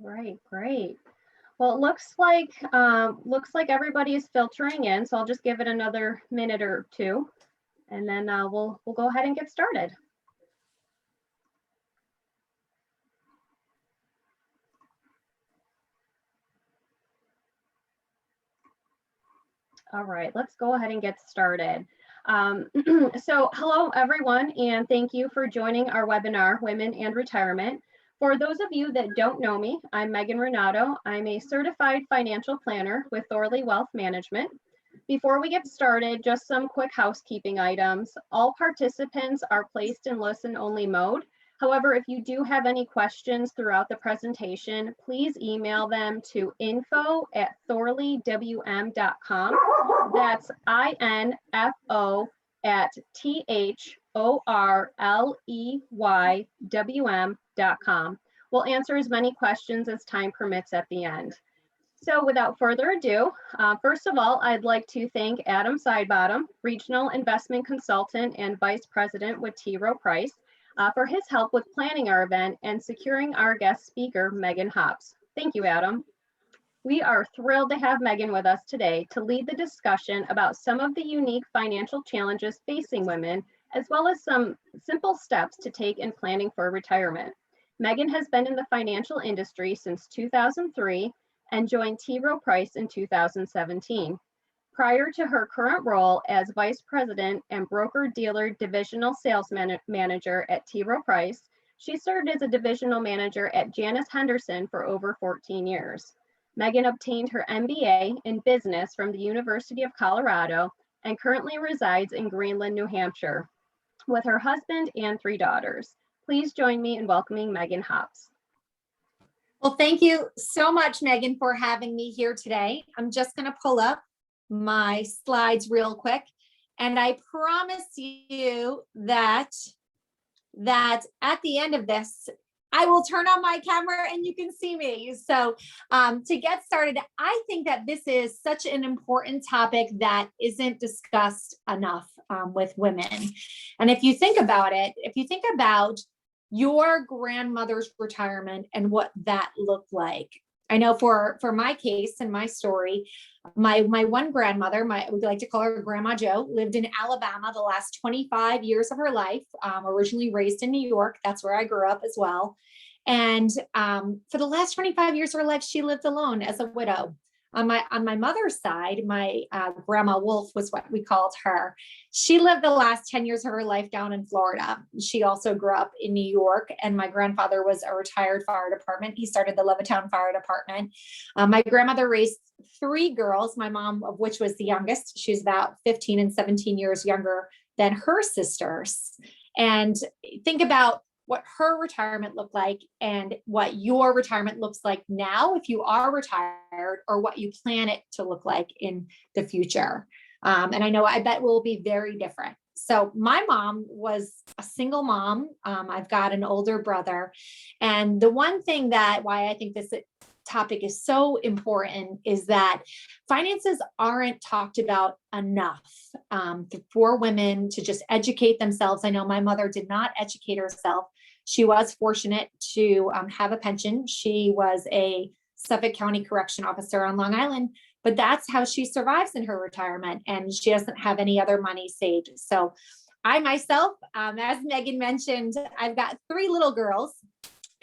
right, great. Well, it looks like everybody is filtering in, so I'll just give it another minute or two, and then we'll go ahead and get started. All right, let's go ahead and get started. So hello, everyone, and thank you for joining our webinar, Women and Retirement. For those of you that don't know me, I'm Megan Renato. I'm a certified financial planner with Thorley Wealth Management. Before we get started, just some quick housekeeping items. All participants are placed in listen-only mode. However, if you do have any questions throughout the presentation, please email them to info@thorleywm.com. That's info@thorleywm.com. We'll answer as many questions as time permits at the end. So without further ado, first of all, I'd like to thank Adam Sidebottom, Regional Investment Consultant and Vice President with Rowe Price, for his help with planning our event and securing our guest speaker, Megan Hobbs. Thank you, Adam. We are thrilled to have Megan with us today to lead the discussion about some of the unique financial challenges facing women, as well as some simple steps to take in planning for retirement. Megan has been in the financial industry since 2003 and joined Rowe Price in 2017. Prior to her current role as Vice President and Broker-Dealer Divisional Sales Manager at Rowe Price, she served as a Divisional Manager at Janus Henderson for over 14 years. Megan obtained her MBA in Business from the University of Colorado and currently resides in Greenland, New Hampshire, with her husband and 3 daughters. Please join me in welcoming Megan Hobbs. Well, thank you so much, Megan, for having me here today. I'm just going to pull up my slides real quick, and I promise you that at the end of this, I will turn on my camera and you can see me. So to get started, I think that this is such an important topic that isn't discussed enough with women. And if you think about it, if you think about your grandmother's retirement and what that looked like. I know for my case and my story, my one grandmother, we like to call her Grandma Joe, lived in Alabama the last 25 years of her life, originally raised in New York. That's where I grew up as well. And for the last 25 years of her life, she lived alone as a widow. On my mother's side, my Grandma Wolf was what we called her. She lived the last 10 years of her life down in Florida. She also grew up in New York, and my grandfather was a retired fire department. He started the Levittown Fire Department. My grandmother raised 3 girls, my mom of which was the youngest. She's about 15 and 17 years younger than her sisters. And think about what her retirement looked like and what your retirement looks like now if you are retired, or what you plan it to look like in the future. And I bet will be very different. So my mom was a single mom. I've got an older brother. And the one thing why I think this topic is so important is that finances aren't talked about enough for women to just educate themselves. I know my mother did not educate herself. She was fortunate to have a pension. She was a Suffolk County Correction Officer on Long Island, but that's how she survives in her retirement, and she doesn't have any other money saved. So I myself, as Megan mentioned, I've got 3 little girls.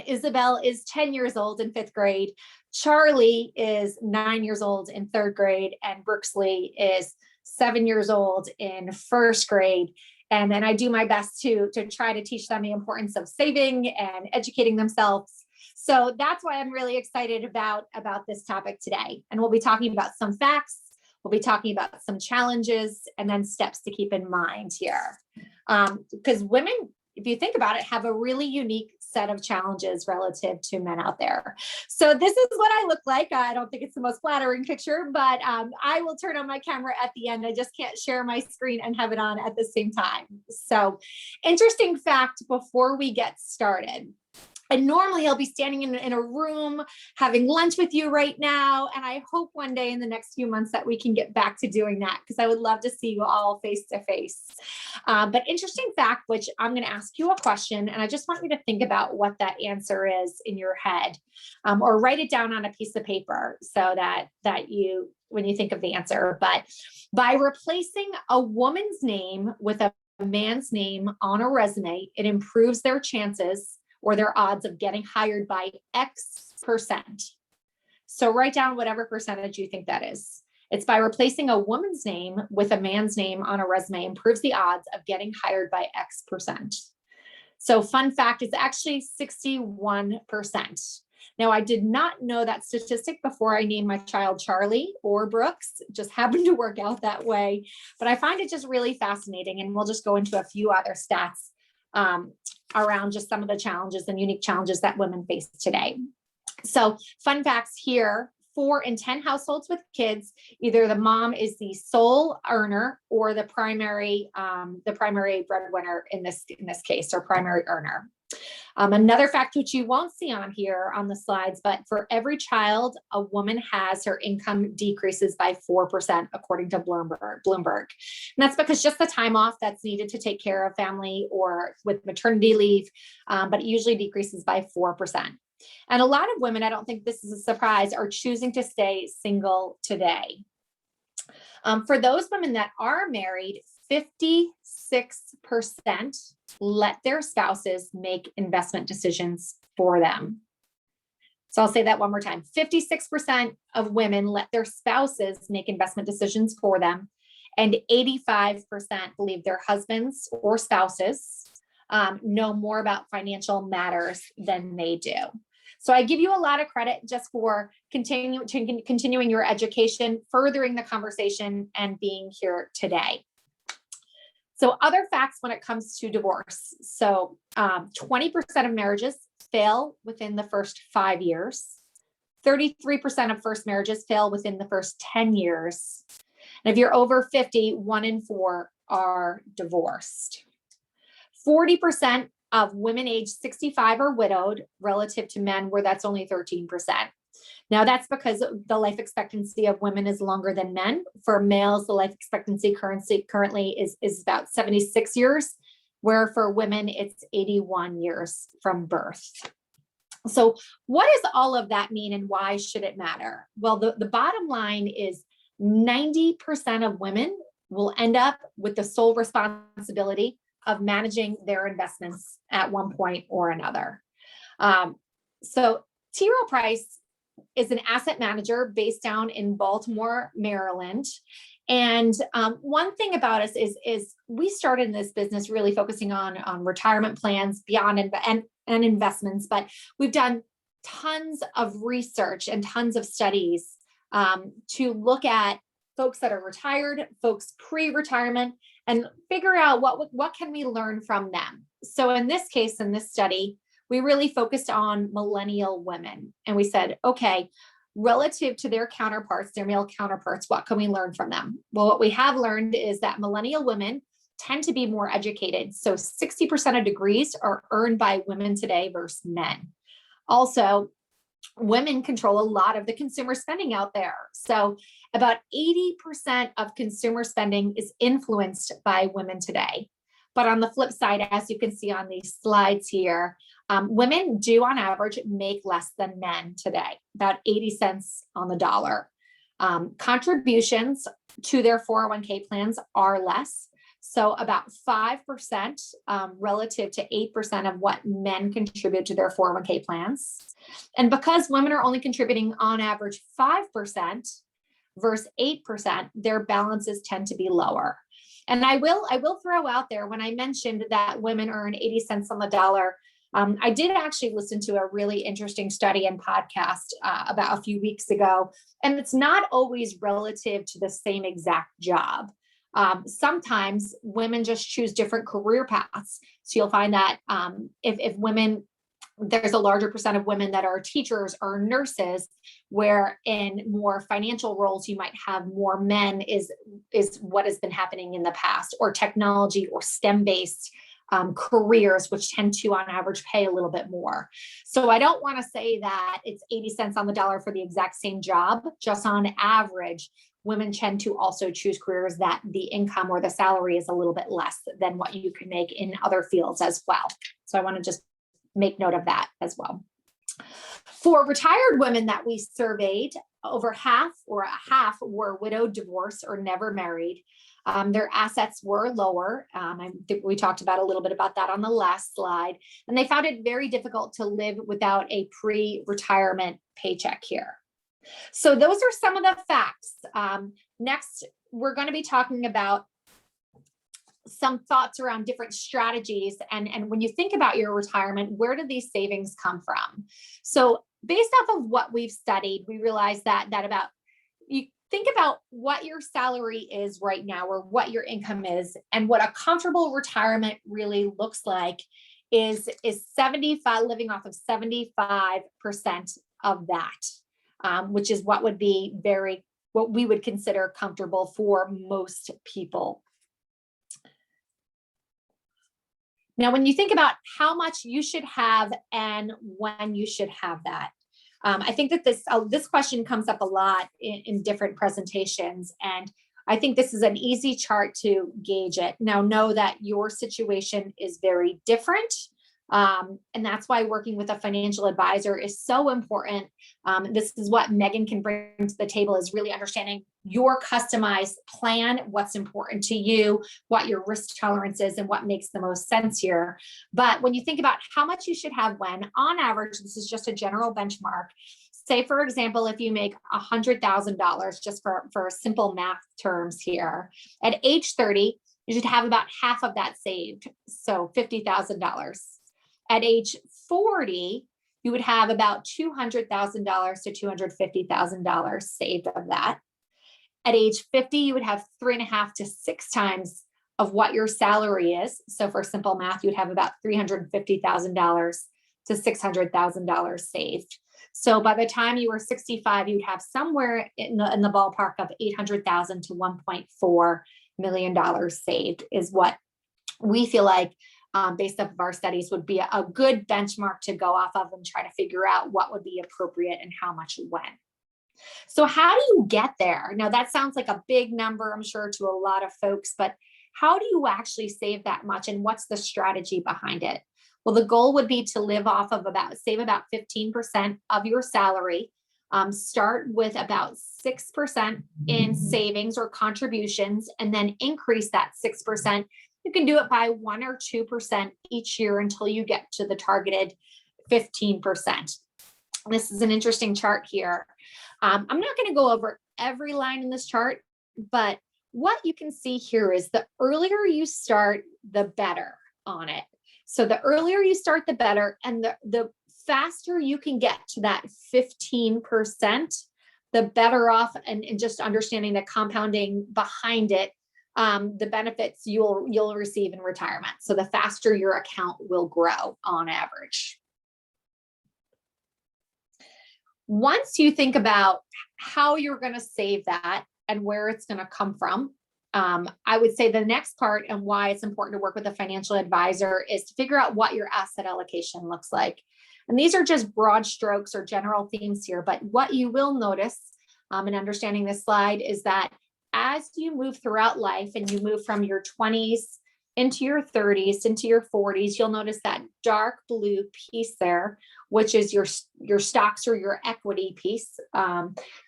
Isabel is 10 years old in 5th grade. Charlie is 9 years old in 3rd grade, and Brooksley is 7 years old in 1st grade. And then I do my best to try to teach them the importance of saving and educating themselves. So that's why I'm really excited about this topic today. And we'll be talking about some facts, we'll be talking about some challenges, and then steps to keep in mind here. Because women, if you think about it, have a really unique set of challenges relative to men out there. So this is what I look like. I don't think it's the most flattering picture, but I will turn on my camera at the end. I just can't share my screen and have it on at the same time. So interesting fact before we get started. And normally he'll be standing in a room having lunch with you right now. And I hope one day in the next few months that we can get back to doing that, because I would love to see you all face to face. But interesting fact, which I'm going to ask you a question, and I just want you to think about what that answer is in your head, or write it down on a piece of paper so that you, when you think of the answer. But by replacing a woman's name with a man's name on a resume, it improves their chances or their odds of getting hired by X%. So write down whatever percentage you think that is. It's by replacing a woman's name with a man's name on a resume improves the odds of getting hired by X%. So fun fact, it's actually 61%. Now, I did not know that statistic before I named my child Charlie or Brooks. It just happened to work out that way. But I find it just really fascinating. And we'll just go into a few other stats around just some of the challenges and unique challenges that women face today. So fun facts here, 4 in 10 households with kids, either the mom is the sole earner or the primary breadwinner in this case, or primary earner. Another fact which you won't see on here on the slides, but for every child a woman has, her income decreases by 4%, according to Bloomberg. And that's because just the time off that's needed to take care of family or with maternity leave, but it usually decreases by 4%. And a lot of women, I don't think this is a surprise, are choosing to stay single today. For those women that are married, 56% let their spouses make investment decisions for them. So I'll say that one more time. 56% of women let their spouses make investment decisions for them, and 85% believe their husbands or spouses know more about financial matters than they do. So I give you a lot of credit just for continuing your education, furthering the conversation, and being here today. So other facts when it comes to divorce. So 20% of marriages fail within the first 5 years. 33% of first marriages fail within the first 10 years. And if you're over 50, 1 in 4 are divorced. 40% of women age 65 are widowed relative to men, where that's only 13%. Now that's because the life expectancy of women is longer than men. For males, the life expectancy currently is about 76 years, where for women, it's 81 years from birth. So what does all of that mean and why should it matter? Well, the bottom line is 90% of women will end up with the sole responsibility of managing their investments at one point or another. So T. Rowe Price is an asset manager based down in Baltimore, Maryland. And one thing about us is we started in this business really focusing on retirement plans beyond and investments, but we've done tons of research and tons of studies to look at folks that are retired, folks pre-retirement, and figure out what can we learn from them. So in this case, in this study, we really focused on millennial women. And we said, okay, relative to their counterparts, their male counterparts, what can we learn from them? Well, what we have learned is that millennial women tend to be more educated. So 60% of degrees are earned by women today versus men. Also, women control a lot of the consumer spending out there. So about 80% of consumer spending is influenced by women today. But on the flip side, as you can see on these slides here, women do on average make less than men today, about 80 cents on the dollar. Contributions to their 401k plans are less. So about 5% relative to 8% of what men contribute to their 401k plans. And because women are only contributing on average 5% versus 8%, their balances tend to be lower. And I will throw out there, when I mentioned that women earn 80 cents on the dollar, I did actually listen to a really interesting study and podcast about a few weeks ago, and it's not always relative to the same exact job. Sometimes women just choose different career paths. So you'll find that if women, there's a larger percent of women that are teachers or nurses, where in more financial roles, you might have more men is what has been happening in the past, or technology or STEM-based careers, which tend to on average pay a little bit more. So I don't want to say that it's 80 cents on the dollar for the exact same job. Just on average, women tend to also choose careers that the income or the salary is a little bit less than what you can make in other fields as well. So I want to just make note of that as well. For retired women that we surveyed, over half were widowed, divorced, or never married. Their assets were lower. I think we talked about a little bit about that on the last slide. And they found it very difficult to live without a pre-retirement paycheck here. So those are some of the facts. Next, we're going to be talking about some thoughts around different strategies. And when you think about your retirement, where do these savings come from? So based off of what we've studied, we realize that about, you think about what your salary is right now or what your income is, and what a comfortable retirement really looks like is 75, living off of 75% of that, which is what would be what we would consider comfortable for most people. Now, when you think about how much you should have and when you should have that, I think that this question comes up a lot in different presentations, and I think this is an easy chart to gauge it. Now, know that your situation is very different, and that's why working with a financial advisor is so important. This is what Megan can bring to the table, is really understanding your customized plan, what's important to you, what your risk tolerance is, and what makes the most sense here. But when you think about how much you should have when, on average, this is just a general benchmark. Say, for example, if you make $100,000, just for simple math terms here, at age 30, you should have about half of that saved, so $50,000. At age 40, you would have about $200,000 to $250,000 saved of that. At age 50, you would have 3.5 to 6 times of what your salary is. So for simple math, you'd have about $350,000 to $600,000 saved. So by the time you were 65, you'd have somewhere in the ballpark of $800,000 to $1.4 million saved, is what we feel like, based off of our studies, would be a good benchmark to go off of and try to figure out what would be appropriate and how much when. So how do you get there? Now, that sounds like a big number, I'm sure, to a lot of folks, but how do you actually save that much, and what's the strategy behind it? Well, the goal would be to live off of save about 15% of your salary. Start with about 6% in savings or contributions, and then increase that 6%. You can do it by 1 or 2% each year until you get to the targeted 15%. This is an interesting chart here. I'm not going to go over every line in this chart, but what you can see here is the earlier you start, the better on it. So the earlier you start, the better, and the faster you can get to that 15%, the better off, and just understanding the compounding behind it, the benefits you'll receive in retirement. So the faster your account will grow on average. Once you think about how you're going to save that and where it's going to come from, I would say the next part, and why it's important to work with a financial advisor, is to figure out what your asset allocation looks like. And these are just broad strokes or general themes here, but what you will notice in understanding this slide is that as you move throughout life and you move from your 20s into your 30s, into your 40s, you'll notice that dark blue piece there, which is your stocks or your equity piece,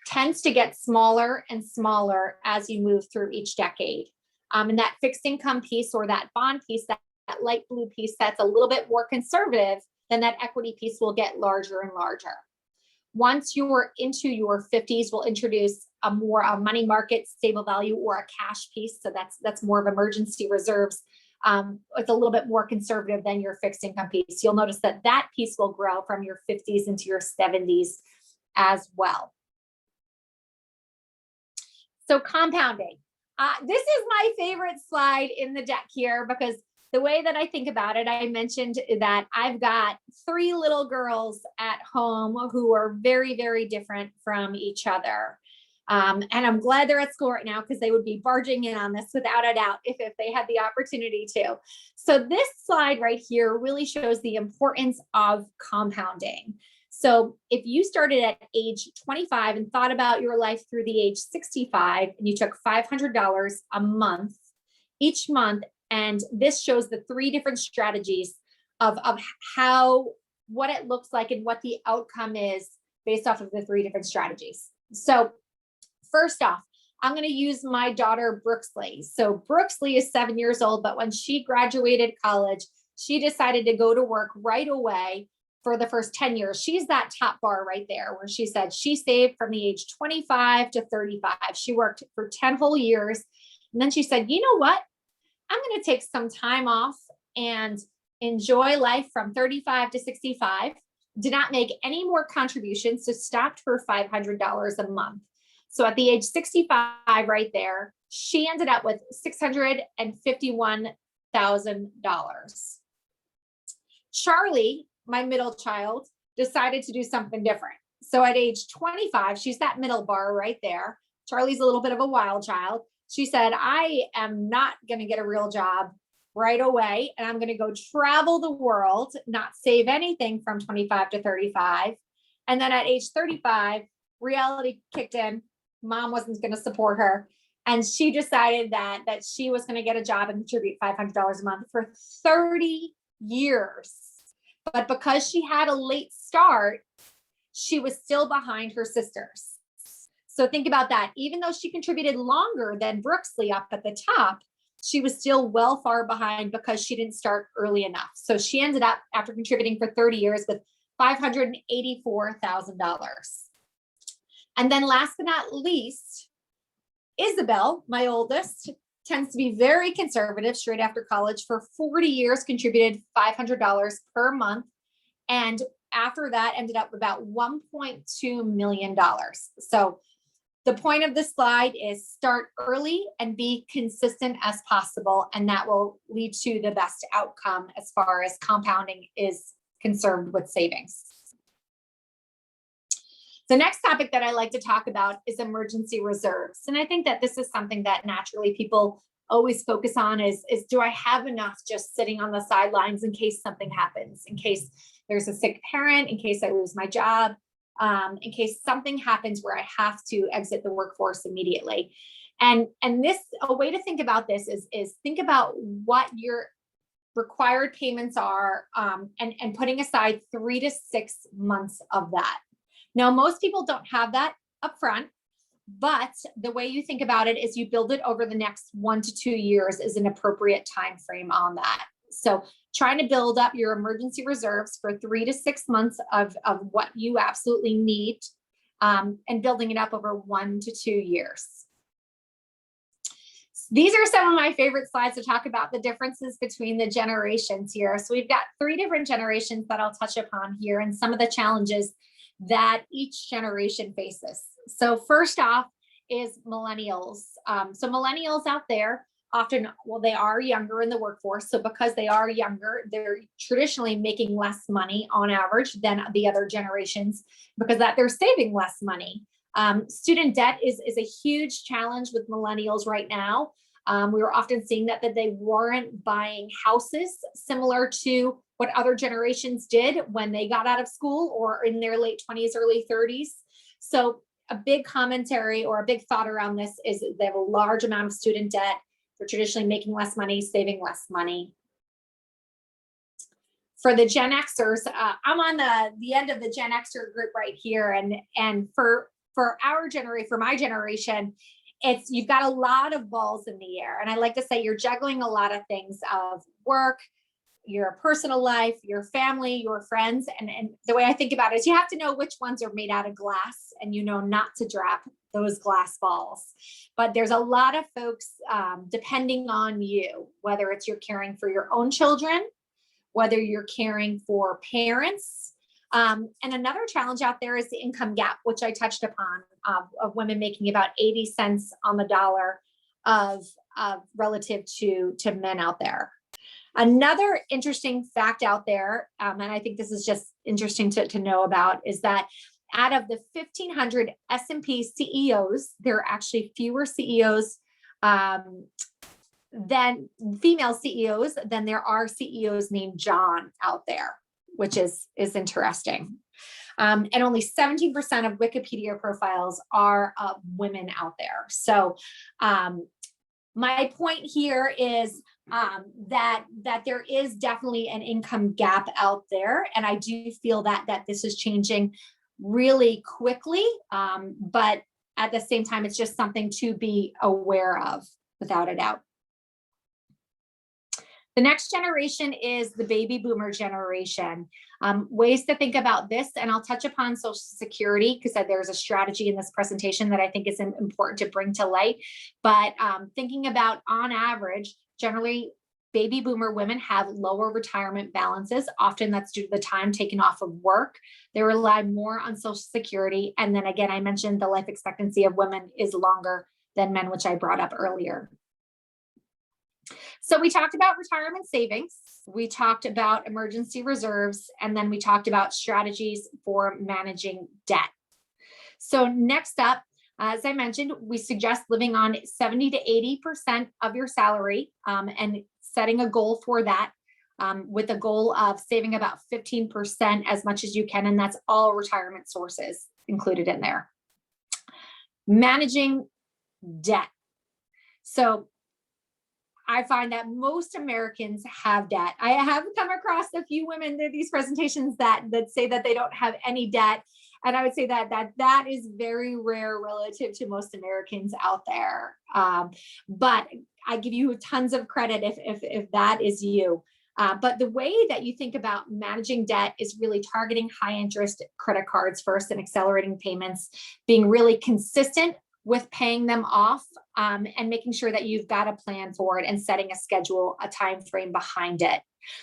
tends to get smaller and smaller as you move through each decade. And that fixed income piece or that bond piece, that light blue piece that's a little bit more conservative, then that equity piece will get larger and larger. Once you're into your 50s, we'll introduce a money market stable value or a cash piece. So that's more of emergency reserves. It's a little bit more conservative than your fixed income piece. You'll notice that piece will grow from your 50s into your 70s as well. So compounding. This is my favorite slide in the deck here, because the way that I think about it, I mentioned that I've got 3 little girls at home who are very, very different from each other. And I'm glad they're at school right now because they would be barging in on this without a doubt if they had the opportunity to. So this slide right here really shows the importance of compounding. So if you started at age 25 and thought about your life through the age 65, and you took $500 a month each month, and this shows the 3 different strategies of how, what it looks like and what the outcome is based off of the 3 different strategies. So first off, I'm going to use my daughter, Brooksley. So Brooksley is 7 years old, but when she graduated college, she decided to go to work right away for the first 10 years. She's that top bar right there where she said she saved from the age 25 to 35. She worked for 10 whole years. And then she said, you know what? I'm going to take some time off and enjoy life from 35 to 65. Did not make any more contributions, so stopped for $500 a month. So at the age 65 right there, she ended up with $651,000. Charlie, my middle child, decided to do something different. So at age 25, she's that middle bar right there. Charlie's a little bit of a wild child. She said, I am not going to get a real job right away, and I'm going to go travel the world, not save anything from 25 to 35. And then at age 35, reality kicked in. Mom wasn't going to support her. And she decided that she was going to get a job and contribute $500 a month for 30 years. But because she had a late start, she was still behind her sisters. So think about that. Even though she contributed longer than Brooksley up at the top, she was still well far behind because she didn't start early enough. So she ended up, after contributing for 30 years, with $584,000. And then last but not least, Isabel, my oldest, tends to be very conservative straight after college. For 40 years, contributed $500 per month. And after that, ended up with about $1.2 million. So the point of this slide is start early and be consistent as possible, and that will lead to the best outcome as far as compounding is concerned with savings. The next topic that I like to talk about is emergency reserves. And I think that this is something that naturally people always focus on is do I have enough just sitting on the sidelines in case something happens, in case there's a sick parent, in case I lose my job, in case something happens where I have to exit the workforce immediately. And this, a way to think about this is think about what your required payments are, and putting aside 3 to 6 months of that. Now, most people don't have that upfront, but the way you think about it is you build it over the next 1 to 2 years is an appropriate time frame on that. So trying to build up your emergency reserves for 3 to 6 months of what you absolutely need, and building it up over 1 to 2 years. These are some of my favorite slides to talk about the differences between the generations here. So we've got 3 different generations that I'll touch upon here and some of the challenges that each generation faces. So first off is millennials. So millennials out there often, well, they are younger in the workforce. So because they are younger, they're traditionally making less money on average than the other generations because that they're saving less money. Student debt is a huge challenge with millennials right now. We were often seeing that they weren't buying houses similar to what other generations did when they got out of school or in their late 20s, early 30s. So a big commentary or a big thought around this is they have a large amount of student debt. They're traditionally making less money, saving less money. For the Gen Xers, I'm on the end of the Gen Xer group right here. And for our generation, for my generation, you've got a lot of balls in the air. And I like to say you're juggling a lot of things of work, your personal life, your family, your friends. And the way I think about it is you have to know which ones are made out of glass and not to drop those glass balls. But there's a lot of folks depending on you, whether it's you're caring for your own children, whether you're caring for parents. And another challenge out there is the income gap, which I touched upon, of women making about 80 cents on the dollar of relative to men out there. Another interesting fact out there, and I think this is just interesting to know about, is that out of the 1,500 S&P CEOs, there are actually fewer CEOs than female CEOs than there are CEOs named John out there, which is interesting. And only 17% of Wikipedia profiles are women out there. So my point here is that there is definitely an income gap out there. And I do feel that this is changing really quickly. But at the same time, it's just something to be aware of, without a doubt. The next generation is the baby boomer generation. Ways to think about this, and I'll touch upon Social Security because there's a strategy in this presentation that I think is important to bring to light. But thinking about, on average, generally, baby boomer women have lower retirement balances. Often that's due to the time taken off of work. They rely more on Social Security. And then again, I mentioned the life expectancy of women is longer than men, which I brought up earlier. So we talked about retirement savings, we talked about emergency reserves, and then we talked about strategies for managing debt. So next up, as I mentioned, we suggest living on 70 to 80% of your salary and setting a goal for that with a goal of saving about 15% as much as you can. And that's all retirement sources included in there. Managing debt. So I find that most Americans have debt. I have come across a few women in these presentations that say that they don't have any debt. And I would say that is very rare relative to most Americans out there. But I give you tons of credit if that is you. But the way that you think about managing debt is really targeting high interest credit cards first and accelerating payments, being really consistent with paying them off and making sure that you've got a plan for it and setting a schedule, a time frame behind it.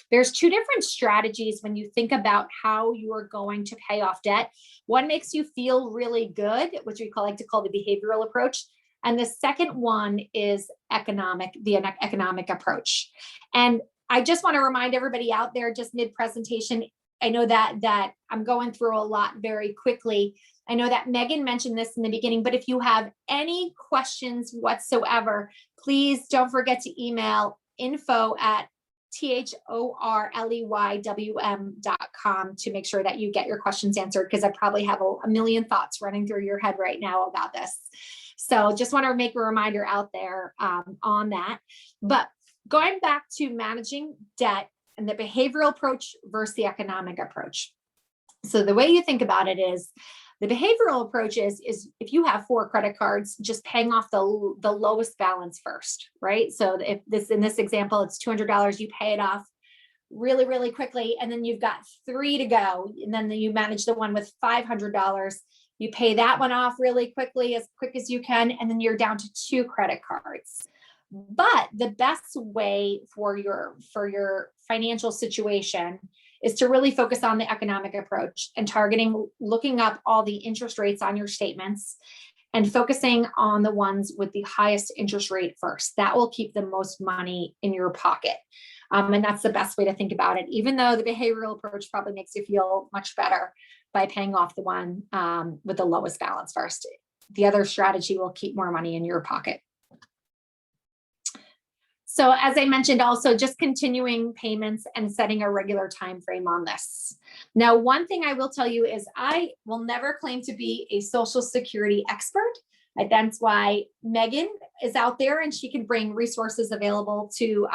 There's two different strategies when you think about how you are going to pay off debt. One makes you feel really good, which we like to call the behavioral approach. And the second one is the economic approach. And I just want to remind everybody out there, just mid-presentation, I know that I'm going through a lot very quickly. I know that Megan mentioned this in the beginning, but if you have any questions whatsoever, please don't forget to email info@thorleywm.com to make sure that you get your questions answered, because I probably have a million thoughts running through your head right now about this. So just want to make a reminder out there on that. But going back to managing debt and the behavioral approach versus the economic approach. So the way you think about it is, the behavioral approach is if you have 4 credit cards, just paying off the lowest balance first, right? So if in this example, it's $200, you pay it off really, really quickly. And then you've got 3 to go. And then you manage the one with $500. You pay that one off really quickly, as quick as you can. And then you're down to 2 credit cards. But the best way for your financial situation is to really focus on the economic approach and looking up all the interest rates on your statements and focusing on the ones with the highest interest rate first. That will keep the most money in your pocket. And that's the best way to think about it, even though the behavioral approach probably makes you feel much better by paying off the one with the lowest balance first. The other strategy will keep more money in your pocket. So as I mentioned, also just continuing payments and setting a regular time frame on this. Now, one thing I will tell you is I will never claim to be a Social Security expert. That's why Megan is out there and she can bring resources available to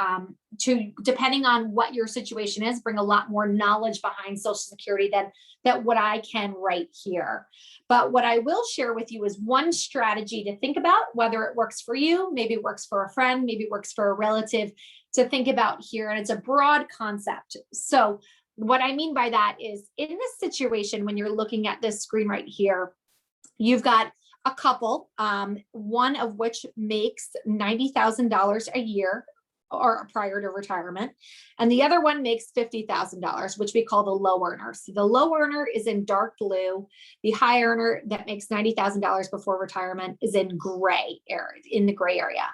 depending on what your situation is, bring a lot more knowledge behind Social Security than what I can right here. But what I will share with you is one strategy to think about, whether it works for you, maybe it works for a friend, maybe it works for a relative, to think about here. And it's a broad concept. So what I mean by that is, in this situation, when you're looking at this screen right here, you've got a couple, one of which makes $90,000 a year or prior to retirement, and the other one makes $50,000, which we call the low earner. So the low earner is in dark blue. The high earner that makes $90,000 before retirement is in gray area, in the gray area.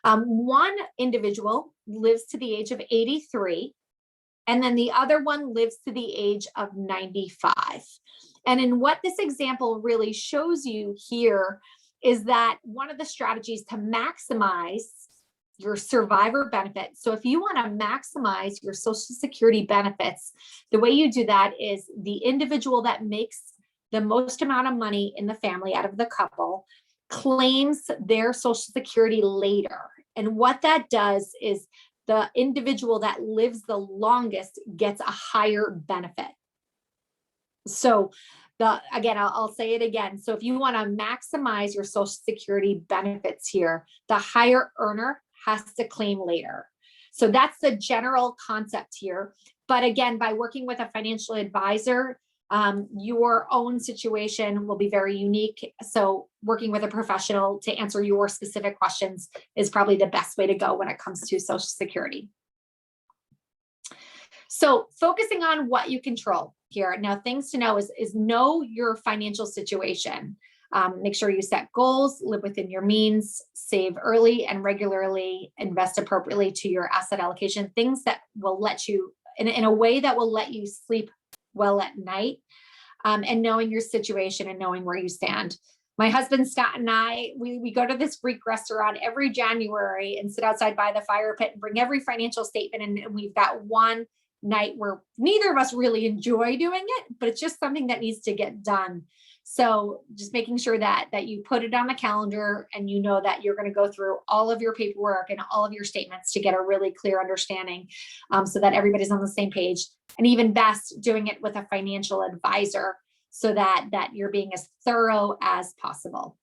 One individual lives to the age of 83, and then the other one lives to the age of 95. And in what this example really shows you here is that one of the strategies to maximize your survivor benefit. So if you want to maximize your Social Security benefits, the way you do that is the individual that makes the most amount of money in the family out of the couple claims their Social Security later. And what that does is the individual that lives the longest gets a higher benefit. So again, I'll say it again. So if you want to maximize your Social Security benefits here, the higher earner has to claim later. So that's the general concept here. But again, by working with a financial advisor, your own situation will be very unique. So working with a professional to answer your specific questions is probably the best way to go when it comes to Social Security. So focusing on what you control here. Now, things to know is know your financial situation. Make sure you set goals, live within your means, save early and regularly, invest appropriately to your asset allocation, things that will let you, in a way that will let you sleep well at night, and knowing your situation and knowing where you stand. My husband, Scott, and I, we go to this Greek restaurant every January and sit outside by the fire pit and bring every financial statement. And we've got one night where neither of us really enjoy doing it, but it's just something that needs to get done. So just making sure that you put it on the calendar and you know that you're going to go through all of your paperwork and all of your statements to get a really clear understanding, so that everybody's on the same page. And even best, doing it with a financial advisor so that you're being as thorough as possible.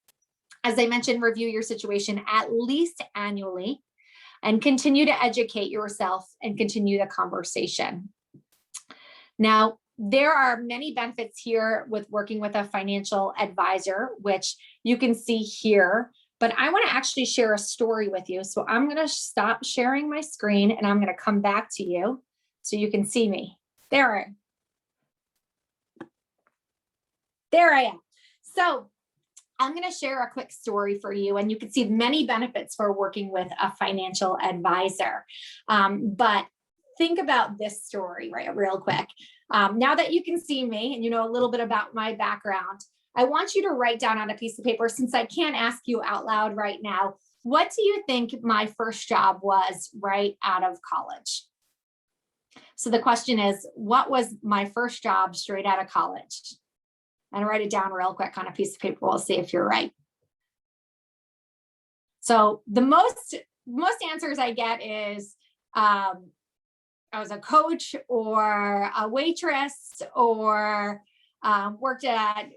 As I mentioned, review your situation at least annually and continue to educate yourself and continue the conversation. Now, there are many benefits here with working with a financial advisor, which you can see here, but I want to actually share a story with you. So I'm going to stop sharing my screen and I'm going to come back to you so you can see me. There I am. So I'm going to share a quick story for you, and you can see many benefits for working with a financial advisor. But think about this story real quick. Now that you can see me and you know a little bit about my background, I want you to write down on a piece of paper, since I can't ask you out loud right now, what do you think my first job was right out of college? So the question is, what was my first job straight out of college? And write it down real quick on a piece of paper. We'll see if you're right. So the most answers I get is I was a coach or a waitress or worked at,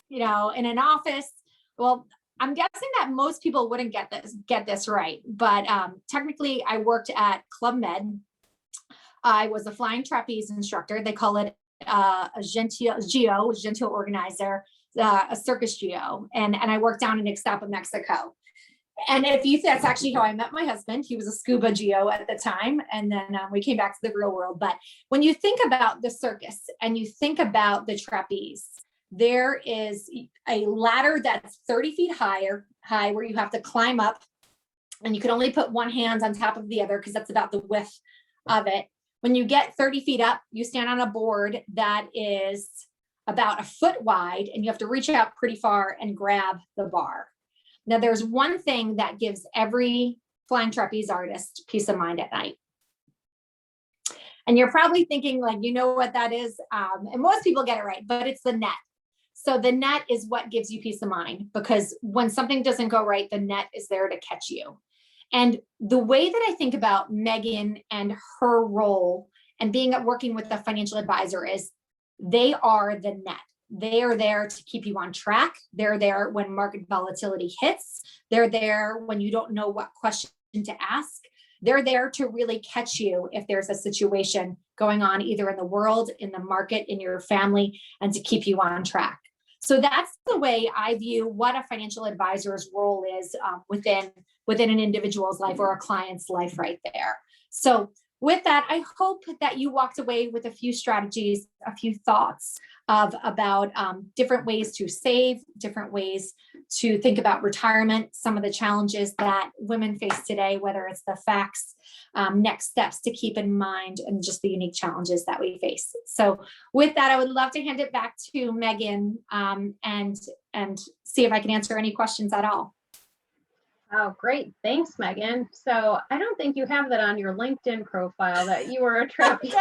in an office. Well, I'm guessing that most people wouldn't get this right, but technically I worked at Club Med. I was a flying trapeze instructor. They call it a gentile organizer, a circus geo, and I worked down in Ixtapa, Mexico. And that's actually how I met my husband. He was a scuba geo at the time, and then we came back to the real world. But when you think about the circus and you think about the trapeze, there is a ladder that's 30 feet high where you have to climb up, and you can only put one hand on top of the other because that's about the width of it. When you get 30 feet up, you stand on a board that is about a foot wide, and you have to reach out pretty far and grab the bar. Now, there's one thing that gives every flying trapeze artist peace of mind at night. And you're probably thinking, you know what that is? And most people get it right, but it's the net. So the net is what gives you peace of mind, because when something doesn't go right, the net is there to catch you. And the way that I think about Megan and her role and working with a financial advisor is they are the net. They are there to keep you on track. They're there when market volatility hits. They're there when you don't know what question to ask. They're there to really catch you if there's a situation going on either in the world, in the market, in your family, and to keep you on track. So that's the way I view what a financial advisor's role is within an individual's life or a client's life right there. So with that, I hope that you walked away with a few strategies, a few thoughts about different ways to save, different ways to think about retirement, some of the challenges that women face today, whether it's the facts, next steps to keep in mind, and just the unique challenges that we face. So with that, I would love to hand it back to Megan, and see if I can answer any questions at all. Oh, great. Thanks, Megan. So I don't think you have that on your LinkedIn profile that you were a trapeze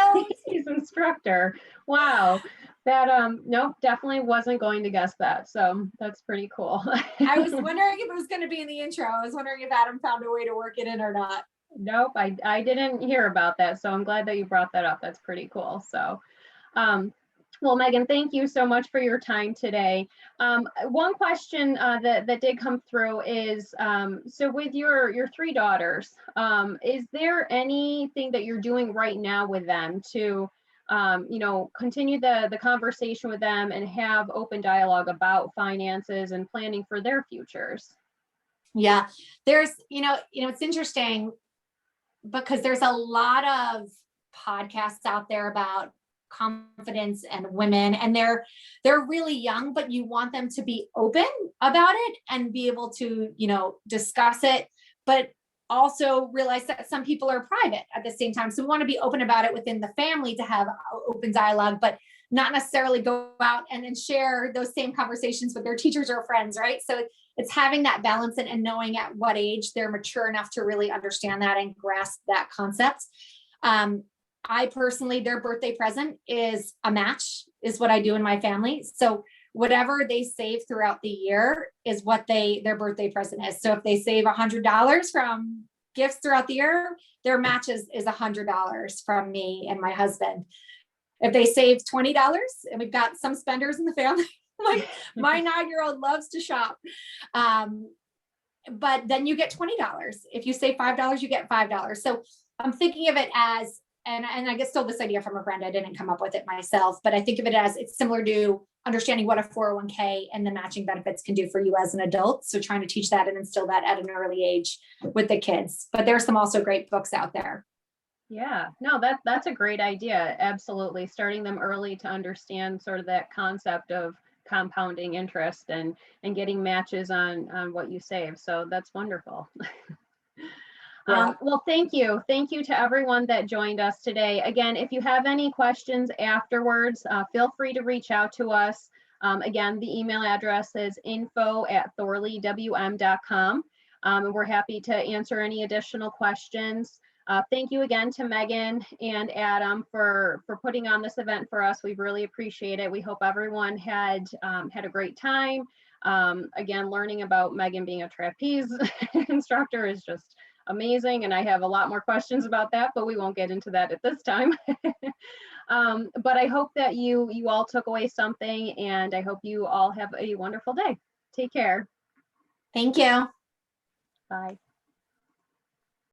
instructor. Wow. That, nope, definitely wasn't going to guess that. So that's pretty cool. I was wondering if it was going to be in the intro. I was wondering if Adam found a way to work it in or not. Nope, I didn't hear about that. So I'm glad that you brought that up. That's pretty cool. So, well, Megan, thank you so much for your time today. One question that did come through is, so with your three daughters, is there anything that you're doing right now with them to, continue the conversation with them and have open dialogue about finances and planning for their futures? Yeah, there's, it's interesting because there's a lot of podcasts out there about confidence and women, and they're really young, but you want them to be open about it and be able to, discuss it, but also realize that some people are private at the same time. So we want to be open about it within the family to have open dialogue, but not necessarily go out and then share those same conversations with their teachers or friends, right? So it's having that balance and knowing at what age they're mature enough to really understand that and grasp that concept. I personally, their birthday present is a match, is what I do in my family. So whatever they save throughout the year is what their birthday present is. So if they save $100 from gifts throughout the year, their match is $100 from me and my husband. If they save $20, and we've got some spenders in the family, like my 9-year-old loves to shop. But then you get $20. If you save $5, you get $5. So I'm thinking of it as, and I get stole this idea from a friend. I didn't come up with it myself, but I think of it as it's similar to understanding what a 401k and the matching benefits can do for you as an adult. So trying to teach that and instill that at an early age with the kids. But there's some also great books out there. Yeah, no, that's a great idea. Absolutely. Starting them early to understand sort of that concept of compounding interest and getting matches on what you save. So that's wonderful. Yeah. Well, thank you. Thank you to everyone that joined us today. Again, if you have any questions afterwards, feel free to reach out to us. Again, the email address is info@thorleywm.com. And we're happy to answer any additional questions. Thank you again to Megan and Adam for putting on this event for us. We really appreciate it. We hope everyone had a great time. Again, learning about Megan being a trapeze instructor is just amazing, and I have a lot more questions about that, but we won't get into that at this time. But I hope that you all took away something, and I hope you all have a wonderful day. Take care. Thank you. Bye.